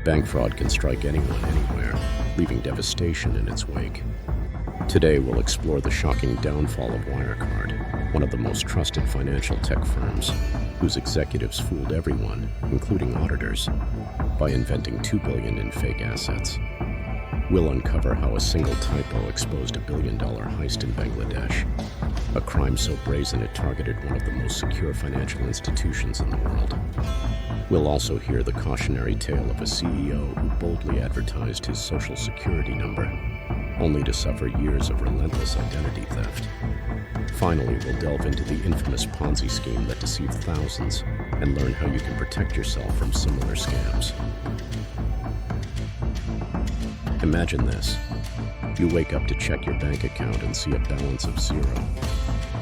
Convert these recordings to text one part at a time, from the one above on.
Bank fraud can strike anyone, anywhere, leaving devastation in its wake. Today, we'll explore the shocking downfall of Wirecard, one of the most trusted financial tech firms, whose executives fooled everyone, including auditors, by inventing $2 billion in fake assets. We'll uncover how a single typo exposed $1 billion heist in Bangladesh, a crime so brazen it targeted one of the most secure financial institutions in the world. We'll also hear the cautionary tale of a CEO who boldly advertised his social security number, only to suffer years of relentless identity theft. Finally, we'll delve into the infamous Ponzi scheme that deceived thousands and learn how you can protect yourself from similar scams. Imagine this. You wake up to check your bank account and see a balance of zero.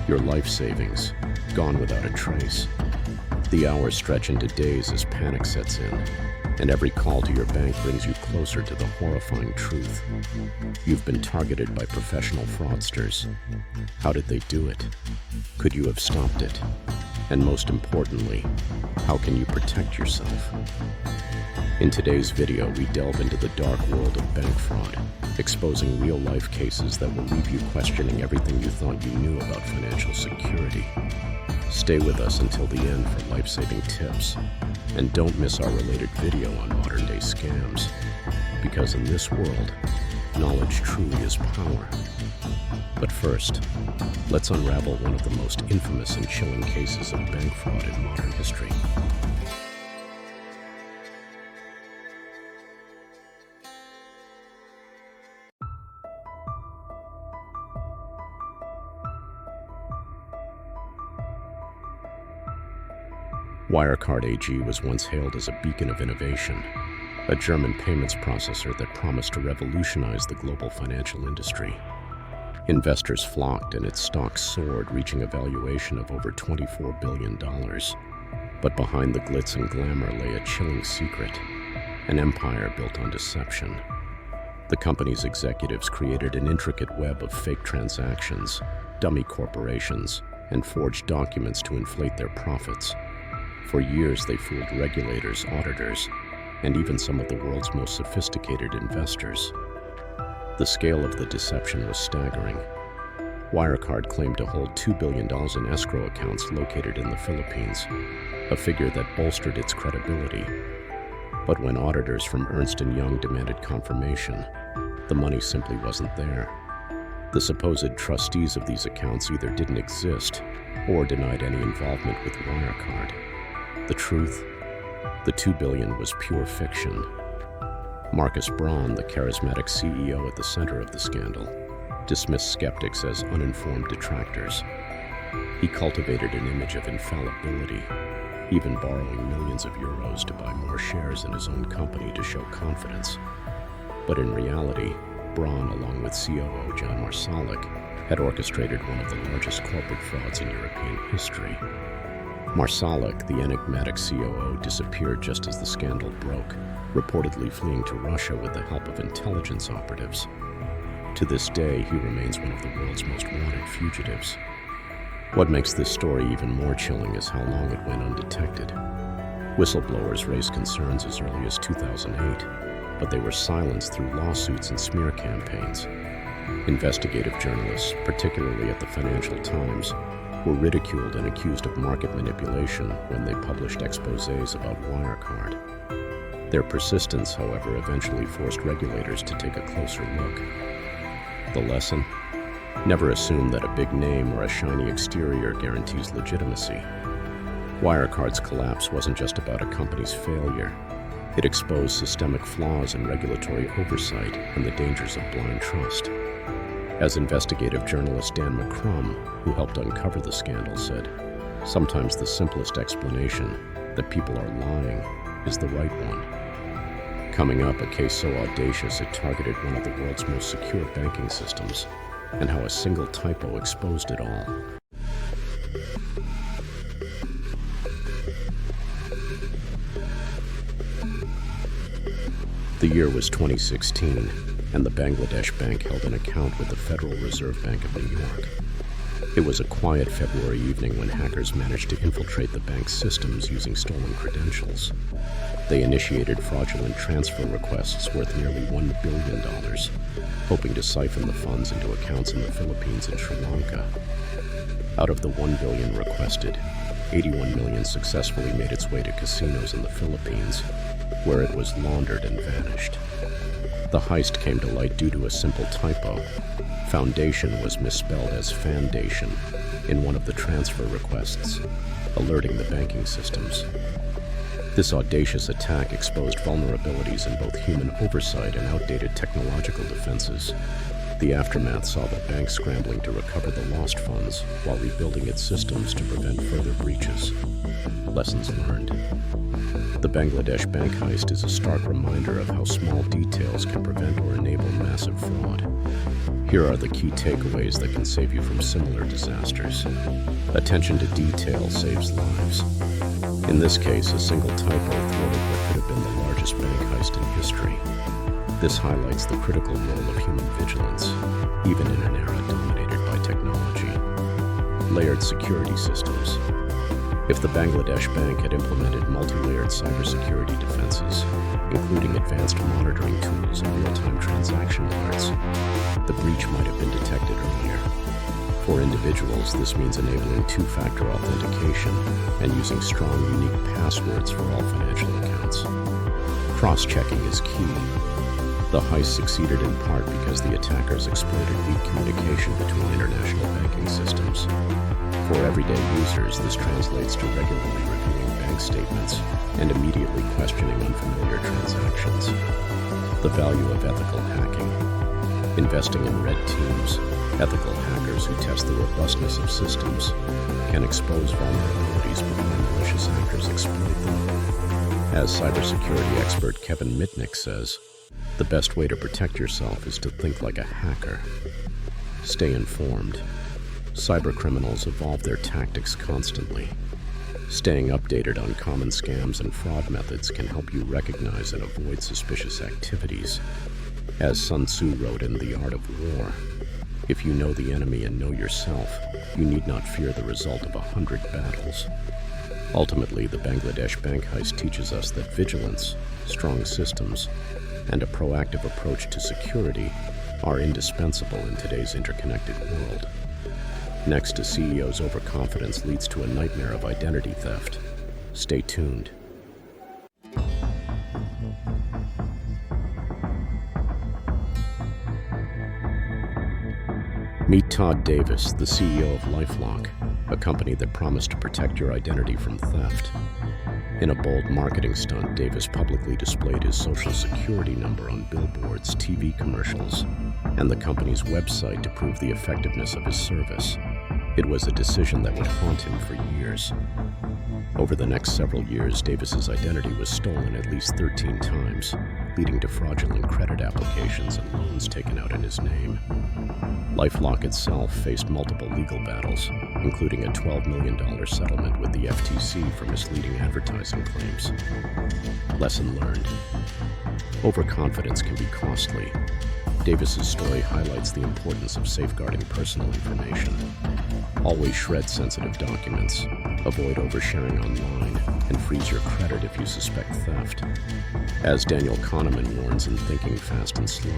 Your life savings, gone without a trace. The hours stretch into days as panic sets in, and every call to your bank brings you closer to the horrifying truth. You've been targeted by professional fraudsters. How did they do it? Could you have stopped it? And most importantly, how can you protect yourself? In today's video, we delve into the dark world of bank fraud, exposing real-life cases that will leave you questioning everything you thought you knew about financial security. Stay with us until the end for life-saving tips, and don't miss our related video on modern-day scams, because in this world, knowledge truly is power. But first, let's unravel one of the most infamous and chilling cases of bank fraud in modern history. Wirecard AG was once hailed as a beacon of innovation, a German payments processor that promised to revolutionize the global financial industry. Investors flocked and its stocks soared, reaching a valuation of over $24 billion. But behind the glitz and glamour lay a chilling secret, an empire built on deception. The company's executives created an intricate web of fake transactions, dummy corporations, and forged documents to inflate their profits. For years, they fooled regulators, auditors, and even some of the world's most sophisticated investors. The scale of the deception was staggering. Wirecard claimed to hold $2 billion in escrow accounts located in the Philippines, a figure that bolstered its credibility. But when auditors from Ernst & Young demanded confirmation, the money simply wasn't there. The supposed trustees of these accounts either didn't exist or denied any involvement with Wirecard. The truth? The $2 billion was pure fiction. Markus Braun, the charismatic CEO at the center of the scandal, dismissed skeptics as uninformed detractors. He cultivated an image of infallibility, even borrowing millions of euros to buy more shares in his own company to show confidence. But in reality, Braun, along with COO Jan Marsalek, had orchestrated one of the largest corporate frauds in European history. Marsalek, the enigmatic COO, disappeared just as the scandal broke, reportedly fleeing to Russia with the help of intelligence operatives. To this day, he remains one of the world's most wanted fugitives. What makes this story even more chilling is how long it went undetected. Whistleblowers raised concerns as early as 2008, but they were silenced through lawsuits and smear campaigns. Investigative journalists, particularly at the Financial Times, were ridiculed and accused of market manipulation when they published exposés about Wirecard. Their persistence, however, eventually forced regulators to take a closer look. The lesson? Never assume that a big name or a shiny exterior guarantees legitimacy. Wirecard's collapse wasn't just about a company's failure. It exposed systemic flaws in regulatory oversight and the dangers of blind trust. As investigative journalist Dan McCrum, who helped uncover the scandal, said, "Sometimes the simplest explanation, that people are lying, is the right one." Coming up, a case so audacious it targeted one of the world's most secure banking systems, and how a single typo exposed it all. The year was 2016. And the Bangladesh bank held an account with the Federal Reserve Bank of New York. It was a quiet February evening when hackers managed to infiltrate the bank's systems using stolen credentials. They initiated fraudulent transfer requests worth nearly $1 billion, hoping to siphon the funds into accounts in the Philippines and Sri Lanka. Out of the $1 billion requested, $81 million successfully made its way to casinos in the Philippines, where it was laundered and vanished. The heist came to light due to a simple typo. Foundation was misspelled as Fandation in one of the transfer requests, alerting the banking systems. This audacious attack exposed vulnerabilities in both human oversight and outdated technological defenses. The aftermath saw the bank scrambling to recover the lost funds while rebuilding its systems to prevent further breaches. Lessons learned. The Bangladesh bank heist is a stark reminder of how small details can prevent or enable massive fraud. Here are the key takeaways that can save you from similar disasters. Attention to detail saves lives. In this case, a single typo thwarted what could have been the largest bank heist in history. This highlights the critical role of human vigilance, even in an era dominated by technology. Layered security systems. If the Bangladesh bank had implemented multi-layered cybersecurity defenses, including advanced monitoring tools and real-time transaction alerts, the breach might have been detected earlier. For individuals, this means enabling two-factor authentication and using strong, unique passwords for all financial accounts. Cross-checking is key. The heist succeeded in part because the attackers exploited weak communication between international banking systems. For everyday users, this translates to regularly reviewing bank statements and immediately questioning unfamiliar transactions. The value of ethical hacking. Investing in red teams, ethical hackers who test the robustness of systems can expose vulnerabilities before malicious actors exploit them. As cybersecurity expert Kevin Mitnick says, the best way to protect yourself is to think like a hacker. Stay informed. Cybercriminals evolve their tactics constantly. Staying updated on common scams and fraud methods can help you recognize and avoid suspicious activities. As Sun Tzu wrote in The Art of War, if you know the enemy and know yourself, you need not fear the result of 100 battles. Ultimately, the Bangladesh bank heist teaches us that vigilance, strong systems, and a proactive approach to security are indispensable in today's interconnected world. Next, a CEO's overconfidence leads to a nightmare of identity theft. Stay tuned. Meet Todd Davis, the CEO of LifeLock, a company that promised to protect your identity from theft. In a bold marketing stunt, Davis publicly displayed his social security number on billboards, TV commercials, and the company's website to prove the effectiveness of his service. It was a decision that would haunt him for years. Over the next several years, Davis's identity was stolen at least 13 times, leading to fraudulent credit applications and loans taken out in his name. LifeLock itself faced multiple legal battles, including a $12 million settlement with the FTC for misleading advertising claims. Lesson learned. Overconfidence can be costly. Davis's story highlights the importance of safeguarding personal information. Always shred sensitive documents, avoid oversharing online, and freeze your credit if you suspect theft. As Daniel Kahneman warns in Thinking Fast and Slow,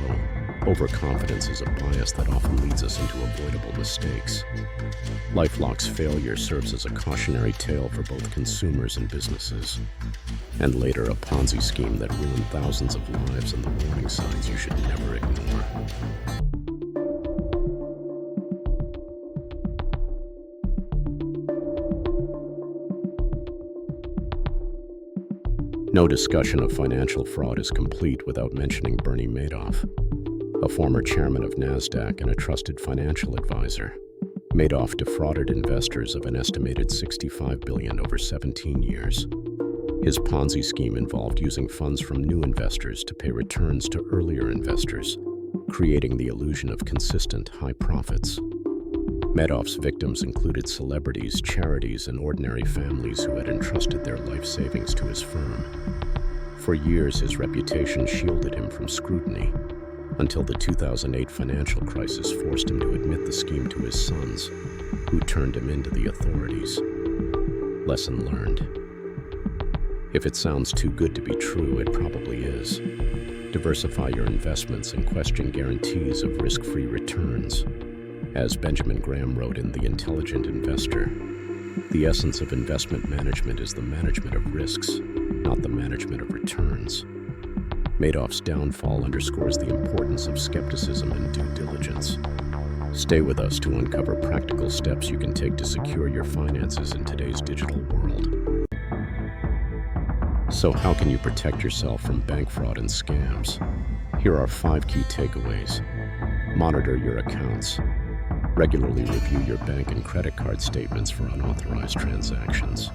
overconfidence is a bias that often leads us into avoidable mistakes. LifeLock's failure serves as a cautionary tale for both consumers and businesses, and later a Ponzi scheme that ruined thousands of lives and the warning signs you should never ignore. No discussion of financial fraud is complete without mentioning Bernie Madoff, a former chairman of NASDAQ and a trusted financial advisor. Madoff defrauded investors of an estimated $65 billion over 17 years. His Ponzi scheme involved using funds from new investors to pay returns to earlier investors, creating the illusion of consistent high profits. Madoff's victims included celebrities, charities, and ordinary families who had entrusted their life savings to his firm. For years, his reputation shielded him from scrutiny, until the 2008 financial crisis forced him to admit the scheme to his sons, who turned him into the authorities. Lesson learned. If it sounds too good to be true, it probably is. Diversify your investments and question guarantees of risk-free returns. As Benjamin Graham wrote in The Intelligent Investor, the essence of investment management is the management of risks, not the management of returns. Madoff's downfall underscores the importance of skepticism and due diligence. Stay with us to uncover practical steps you can take to secure your finances in today's digital world. So how can you protect yourself from bank fraud and scams? Here are 5 key takeaways. Monitor your accounts. Regularly review your bank and credit card statements for unauthorized transactions.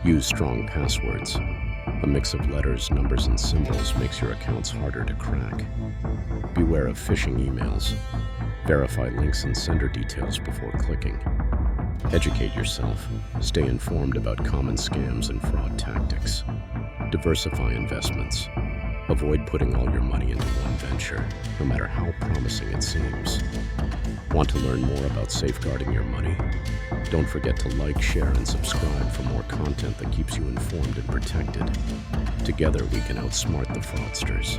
Use strong passwords. A mix of letters, numbers, and symbols makes your accounts harder to crack. Beware of phishing emails. Verify links and sender details before clicking. Educate yourself. Stay informed about common scams and fraud tactics. Diversify investments. Avoid putting all your money into one venture, no matter how promising it seems. Want to learn more about safeguarding your money? Don't forget to like, share, and subscribe for more content that keeps you informed and protected. Together, we can outsmart the fraudsters.